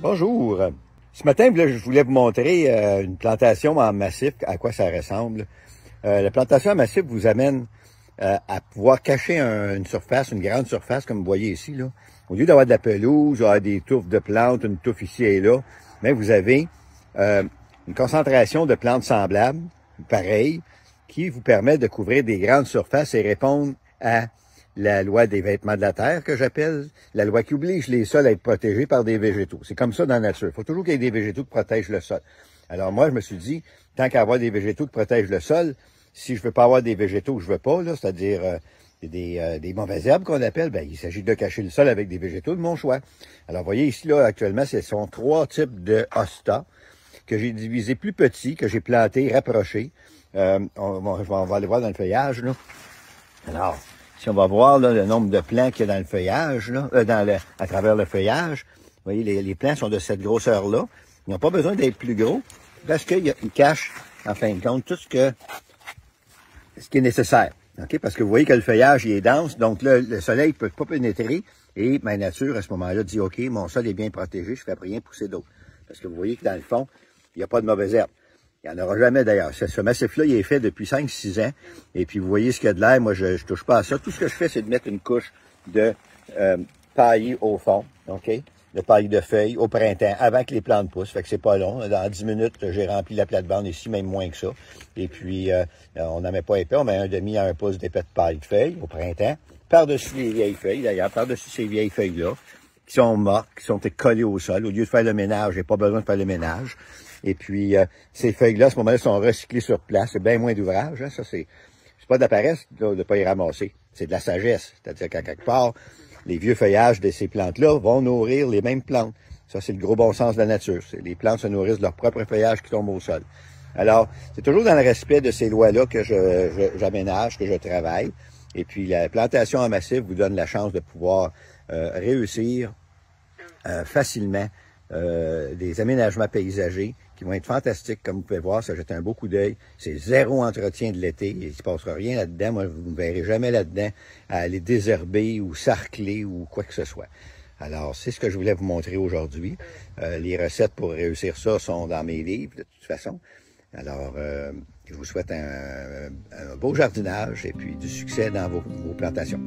Bonjour. Ce matin, là, je voulais vous montrer une plantation en massif, à quoi ça ressemble. La plantation en massif vous amène à pouvoir cacher une surface, une grande surface, comme vous voyez ici, là. Au lieu d'avoir de la pelouse, d'avoir des touffes de plantes, une touffe ici et là, mais vous avez une concentration de plantes semblables, pareilles, qui vous permet de couvrir des grandes surfaces et répondre à la loi des vêtements de la terre, que j'appelle, la loi qui oblige les sols à être protégés par des végétaux. C'est comme ça dans la nature. Il faut toujours qu'il y ait des végétaux qui protègent le sol. Alors moi, je me suis dit, tant qu'à avoir des végétaux qui protègent le sol, si je veux pas avoir des végétaux que je veux pas, là, c'est-à-dire des mauvaises herbes qu'on appelle, ben, il s'agit de cacher le sol avec des végétaux de mon choix. Alors, vous voyez ici, là, actuellement, ce sont 3 types de hostas que j'ai divisés plus petits, que j'ai plantés, rapprochés. On va aller voir dans le feuillage, là. Alors, si on va voir là, le nombre de plants qu'il y a dans le feuillage, là, à travers le feuillage, vous voyez, les plants sont de cette grosseur-là. Ils n'ont pas besoin d'être plus gros parce qu'ils cachent, en fin de compte, tout ce qui est nécessaire. Okay? Parce que vous voyez que le feuillage il est dense, donc là, le soleil ne peut pas pénétrer. Et ma nature, à ce moment-là, dit, OK, mon sol est bien protégé, je ne fais rien pousser d'autre. Parce que vous voyez que dans le fond, il n'y a pas de mauvaises herbes. Il n'y en aura jamais d'ailleurs. Ce massif-là, il est fait depuis 5-6 ans. Et puis, vous voyez ce qu'il y a de l'air. Moi, je touche pas à ça. Tout ce que je fais, c'est de mettre une couche de paillis au fond, OK? De paillis de feuilles au printemps, avant que les plantes poussent. Fait que c'est pas long. Dans 10 minutes, j'ai rempli la plate-bande ici, même moins que ça. Et puis, on n'en met pas épais. On met 1/2 à 1 pouce d'épais de paille de feuilles au printemps. Par-dessus les vieilles feuilles, d'ailleurs, par-dessus ces vieilles feuilles-là, qui sont mortes, qui sont collées au sol. Au lieu de faire le ménage, j'ai pas besoin de faire le ménage. Et puis, ces feuilles-là, à ce moment-là, sont recyclées sur place. C'est bien moins d'ouvrage. Hein? Ça, c'est pas de la paresse de ne pas y ramasser. C'est de la sagesse. C'est-à-dire qu'à quelque part, les vieux feuillages de ces plantes-là vont nourrir les mêmes plantes. Ça, c'est le gros bon sens de la nature. Les plantes se nourrissent de leur propre feuillage qui tombe au sol. Alors, c'est toujours dans le respect de ces lois-là que j'aménage, que je travaille. Et puis, la plantation en massif vous donne la chance de pouvoir réussir facilement des aménagements paysagers qui vont être fantastiques, comme vous pouvez voir, ça jette un beau coup d'œil. C'est 0 entretien de l'été, il ne se passera rien là-dedans. Moi, vous ne me verrez jamais là-dedans à aller désherber ou sarcler ou quoi que ce soit. Alors, c'est ce que je voulais vous montrer aujourd'hui. Les recettes pour réussir ça sont dans mes livres, de toute façon. Alors, je vous souhaite un beau jardinage et puis du succès dans vos plantations.